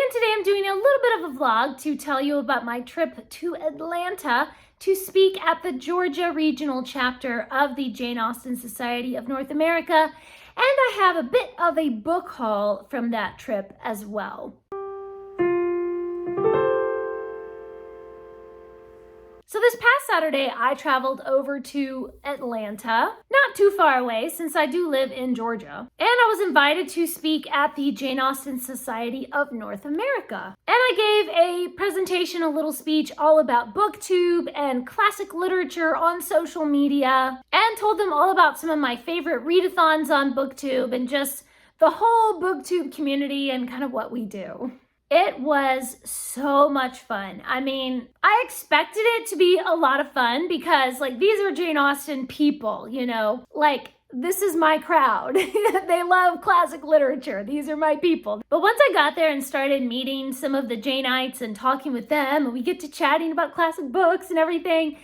and today I'm doing a little bit of a vlog to tell you about my trip to Atlanta to speak at the Georgia Regional Chapter of the Jane Austen Society of North America, and I have a bit of a book haul from that trip as well. So this past Saturday, I traveled over to Atlanta, not too far away since I do live in Georgia. And I was invited to speak at the Jane Austen Society of North America. And I gave a presentation, a little speech all about BookTube and classic literature on social media, and told them all about some of my favorite readathons on BookTube and just the whole BookTube community and kind of what we do. It was so much fun. I mean, I expected it to be a lot of fun because, like, these are Jane Austen people, you know? Like, this is my crowd. They love classic literature. These are my people. But once I got there and started meeting some of the Janeites and talking with them, and we get to chatting about classic books and everything,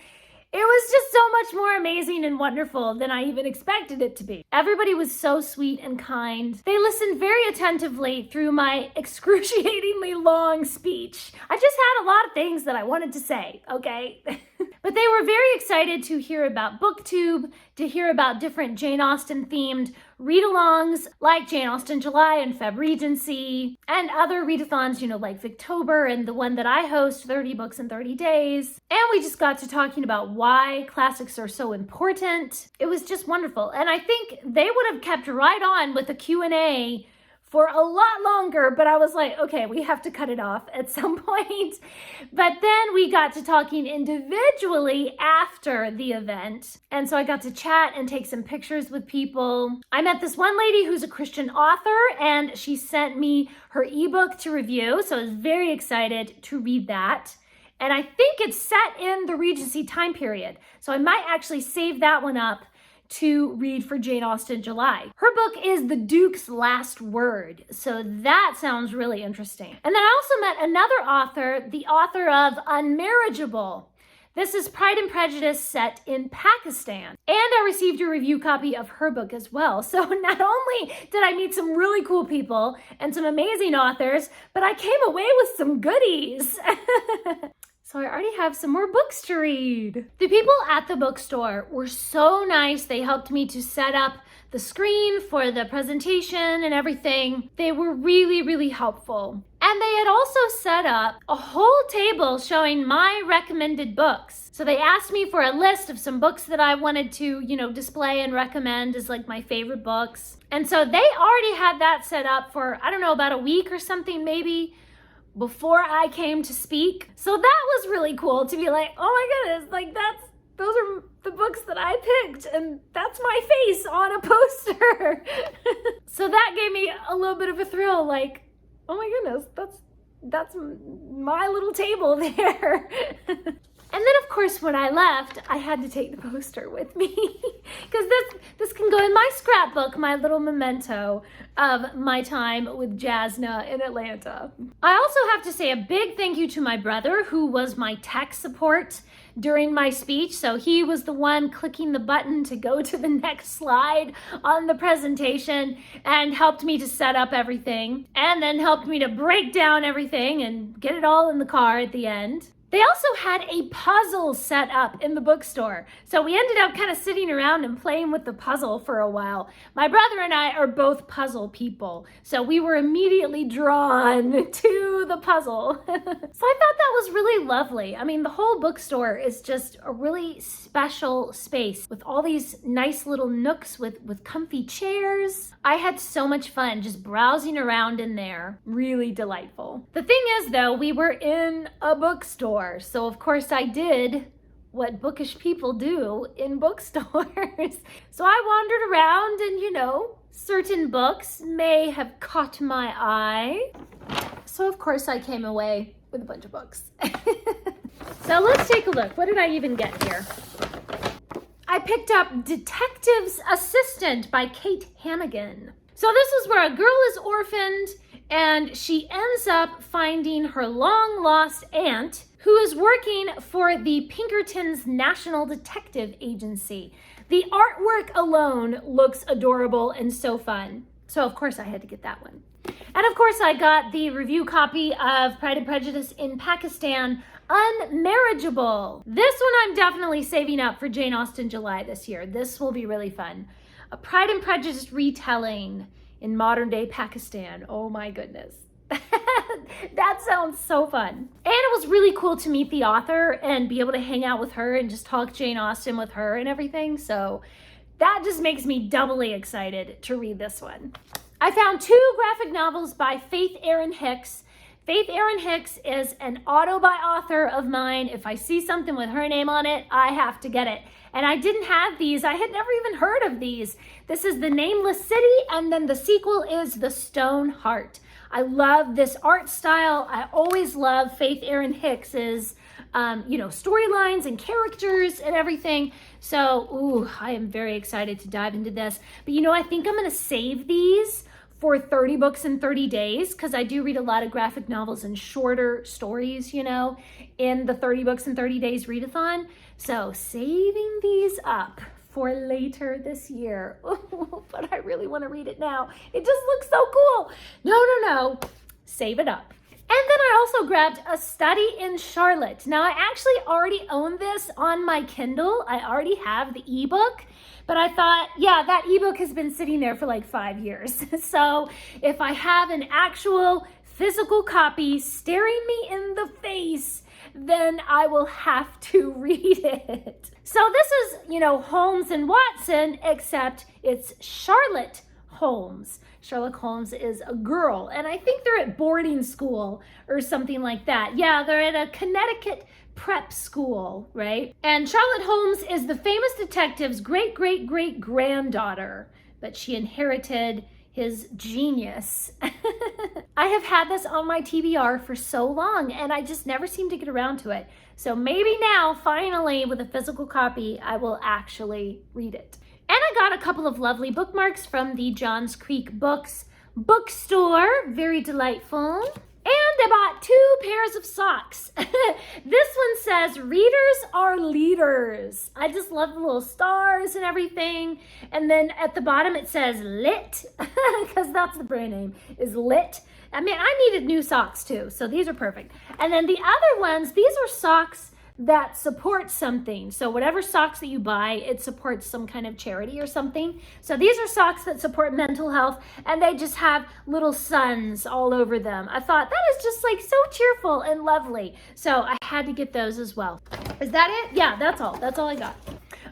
it was just so much more amazing and wonderful than I even expected it to be. Everybody was so sweet and kind. They listened very attentively through my excruciatingly long speech. I just had a lot of things that I wanted to say, okay? But they were very excited to hear about BookTube, to hear about different Jane Austen themed read-alongs like Jane Austen July and Feb Regency, and other readathons, you know, like Victober and the one that I host, 30 Books in 30 Days. And we just got to talking about why classics are so important. It was just wonderful. And I think they would have kept right on with a Q&A for a lot longer, but I was like, okay, we have to cut it off at some point. But then we got to talking individually after the event. And so I got to chat and take some pictures with people. I met this one lady who's a Christian author, and she sent me her ebook to review. So I was very excited to read that. And I think it's set in the Regency time period. So I might actually save that one up to read for Jane Austen July. Her book is The Duke's Last Word, so that sounds really interesting. And then I also met another author, the author of Unmarriageable. This is Pride and Prejudice set in Pakistan. And I received a review copy of her book as well. So not only did I meet some really cool people and some amazing authors, but I came away with some goodies. So I already have some more books to read. The people at the bookstore were so nice. They helped me to set up the screen for the presentation and everything. They were really, really helpful. And they had also set up a whole table showing my recommended books. So they asked me for a list of some books that I wanted to, you know, display and recommend as like my favorite books. And so they already had that set up for, I don't know, about a week or something maybe, before I came to speak. So that was really cool to be like, oh my goodness, like those are the books that I picked and that's my face on a poster. So that gave me a little bit of a thrill, like, oh my goodness, that's my little table there. And then, of course, when I left, I had to take the poster with me because this can go in my scrapbook, my little memento of my time with JASNA in Atlanta. I also have to say a big thank you to my brother, who was my tech support during my speech. So he was the one clicking the button to go to the next slide on the presentation and helped me to set up everything, and then helped me to break down everything and get it all in the car at the end. They also had a puzzle set up in the bookstore. So we ended up kind of sitting around and playing with the puzzle for a while. My brother and I are both puzzle people, so we were immediately drawn to the puzzle. So I thought that was really lovely. I mean, the whole bookstore is just a really special space with all these nice little nooks with comfy chairs. I had so much fun just browsing around in there. Really delightful. The thing is, though, we were in a bookstore. So of course I did what bookish people do in bookstores. So I wandered around and, you know, certain books may have caught my eye. So of course I came away with a bunch of books. So let's take a look. What did I even get here? I picked up Detective's Assistant by Kate Hannigan. So this is where a girl is orphaned and she ends up finding her long lost aunt, who is working for the Pinkerton's National Detective Agency. The artwork alone looks adorable and so fun. So of course I had to get that one. And of course, I got the review copy of Pride and Prejudice in Pakistan, Unmarriageable. This one I'm definitely saving up for Jane Austen July this year. This will be really fun. A Pride and Prejudice retelling in modern day Pakistan. Oh my goodness. That sounds so fun. And it was really cool to meet the author and be able to hang out with her and just talk Jane Austen with her and everything. So that just makes me doubly excited to read this one. I found 2 graphic novels by Faith Erin Hicks. Faith Erin Hicks is an author of mine. If I see something with her name on it, I have to get it. And I didn't have these. I had never even heard of these. This is The Nameless City, and then the sequel is The Stone Heart. I love this art style. I always love Faith Erin Hicks's, storylines and characters and everything. So, I am very excited to dive into this. But I think I'm going to save these for 30 books in 30 days, because I do read a lot of graphic novels and shorter stories, in the 30 books in 30 days readathon. So saving these up for later this year. But I really want to read it now. It just looks so cool. No. Save it up. And then I also grabbed A Study in Charlotte. Now, I actually already own this on my Kindle. I already have the ebook. But I thought, that ebook has been sitting there for like 5 years. So if I have an actual physical copy staring me in the face, then I will have to read it. So this is, Holmes and Watson, except it's Charlotte Holmes. Sherlock Holmes is a girl, and I think they're at boarding school or something like that. Yeah, they're at a Connecticut prep school, right? And Charlotte Holmes is the famous detective's great-great-great-granddaughter, but she inherited his genius. I have had this on my TBR for so long, and I just never seem to get around to it. So maybe now, finally, with a physical copy, I will actually read it. And I got a couple of lovely bookmarks from the Johns Creek Books bookstore. Very delightful. And I bought 2 pairs of socks. This one says, "Readers are leaders." I just love the little stars and everything. And then at the bottom it says Lit, because that's the brand name, is Lit. I mean, I needed new socks too, so these are perfect. And then the other ones, these are socks that support something. So whatever socks that you buy, it supports some kind of charity or something. So these are socks that support mental health, and they just have little suns all over them. I thought that is just like so cheerful and lovely. So I had to get those as well. Is that it? Yeah, that's all. That's all I got.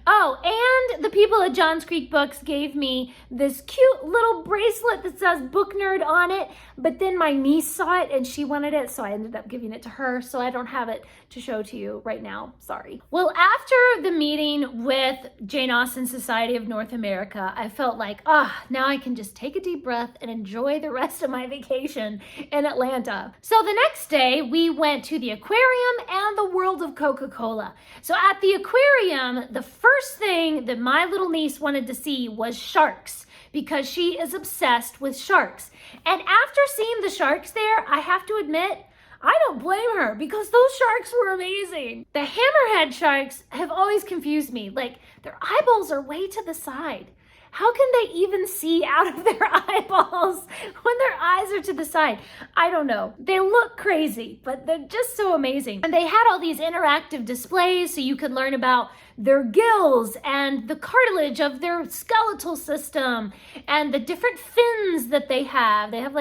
Oh, and the people at Johns Creek Books gave me this cute little bracelet that says Book Nerd on it, but then my niece saw it and she wanted it, so I ended up giving it to her, so I don't have it to show to you right now. Sorry. Well, after the meeting with Jane Austen Society of North America, I felt like, now I can just take a deep breath and enjoy the rest of my vacation in Atlanta. So the next day, we went to the Aquarium and the World of Coca-Cola. So at the Aquarium, the first thing that my little niece wanted to see was sharks, because she is obsessed with sharks. And after seeing the sharks there, I have to admit, I don't blame her, because those sharks were amazing. The hammerhead sharks have always confused me. Like, their eyeballs are way to the side. How can they even see out of their eyeballs when their eyes are to the side? I don't know. They look crazy, but they're just so amazing. And they had all these interactive displays so you could learn about their gills and the cartilage of their skeletal system and the different fins that they have. They have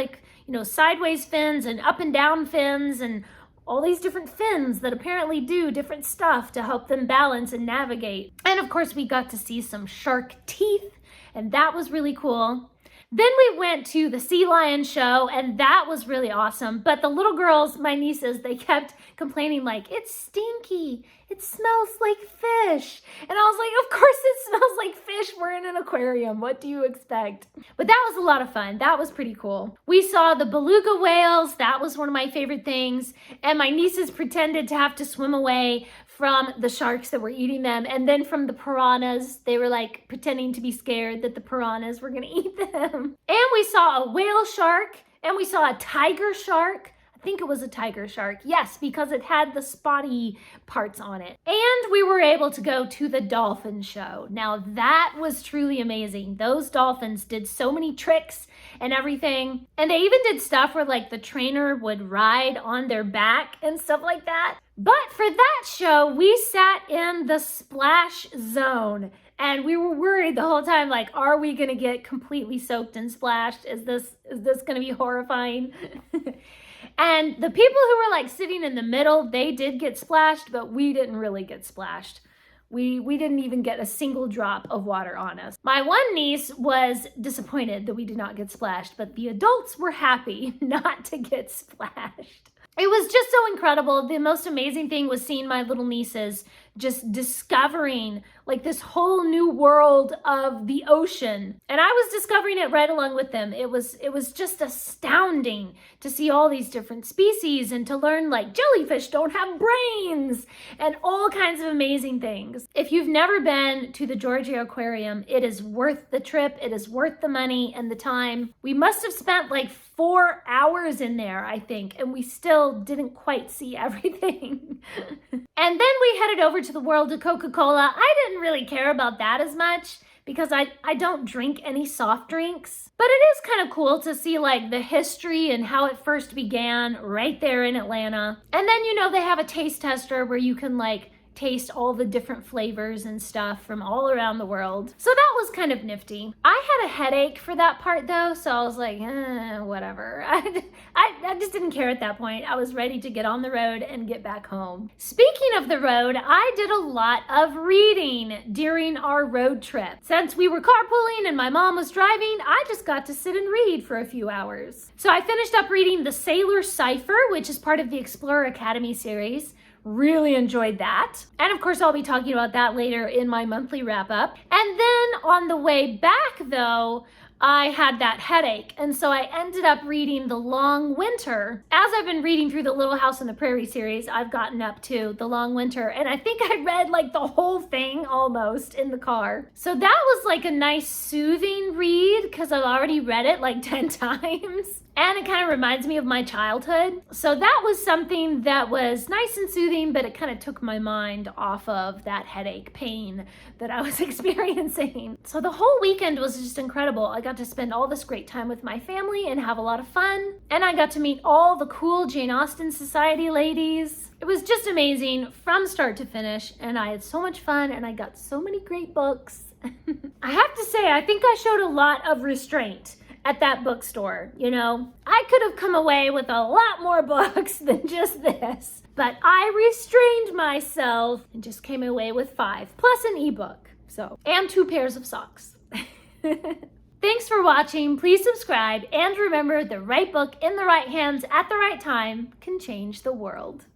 sideways fins and up and down fins and all these different fins that apparently do different stuff to help them balance and navigate. And of course, we got to see some shark teeth, and that was really cool. Then we went to the sea lion show, and that was really awesome. But the little girls, my nieces, they kept complaining like, it's stinky. It smells like fish. And I was like, of course it smells like fish. We're in an aquarium. What do you expect? But that was a lot of fun. That was pretty cool. We saw the beluga whales. That was one of my favorite things. And my nieces pretended to have to swim away from the sharks that were eating them. And then from the piranhas, they were like pretending to be scared that the piranhas were going to eat them. And we saw a whale shark, and we saw a tiger shark. I I think it was a tiger shark. Yes, because it had the spotty parts on it. And we were able to go to the dolphin show. Now that was truly amazing. Those dolphins did so many tricks and everything. And they even did stuff where like the trainer would ride on their back and stuff like that. But for that show, we sat in the splash zone. And we were worried the whole time, like, are we gonna get completely soaked and splashed? Is this gonna be horrifying? And the people who were like sitting in the middle, they did get splashed, but we didn't really get splashed. We didn't even get a single drop of water on us. My one niece was disappointed that we did not get splashed, but the adults were happy not to get splashed. It was just so incredible. The most amazing thing was seeing my little nieces just discovering like this whole new world of the ocean. And I was discovering it right along with them. It was just astounding to see all these different species and to learn like jellyfish don't have brains and all kinds of amazing things. If you've never been to the Georgia Aquarium, it is worth the trip. It is worth the money and the time. We must have spent like 4 hours in there, I think, and we still didn't quite see everything. And then we headed over to the world of Coca-Cola. I didn't really care about that as much because I don't drink any soft drinks. But it is kind of cool to see like the history and how it first began right there in Atlanta. And then, you know, they have a taste tester where you can like taste all the different flavors and stuff from all around the world. So that was kind of nifty. I had a headache for that part though, so I was like, whatever. I just didn't care at that point. I was ready to get on the road and get back home. Speaking of the road, I did a lot of reading during our road trip. Since we were carpooling and my mom was driving, I just got to sit and read for a few hours. So I finished up reading The Sailor Cipher, which is part of the Explorer Academy series. Really enjoyed that. And of course, I'll be talking about that later in my monthly wrap up. And then on the way back though, I had that headache. And so I ended up reading The Long Winter. As I've been reading through the Little House on the Prairie series, I've gotten up to The Long Winter. And I think I read like the whole thing almost in the car. So that was like a nice soothing read because I've already read it like 10 times. And it kind of reminds me of my childhood. So that was something that was nice and soothing, but it kind of took my mind off of that headache pain that I was experiencing. So the whole weekend was just incredible. I got to spend all this great time with my family and have a lot of fun. And I got to meet all the cool Jane Austen Society ladies. It was just amazing from start to finish. And I had so much fun and I got so many great books. I have to say, I think I showed a lot of restraint at that bookstore. You know, I could have come away with a lot more books than just this, but I restrained myself and just came away with 5 plus an ebook. So, and 2 pairs of socks. Thanks for watching. Please subscribe and remember, the right book in the right hands at the right time can change the world.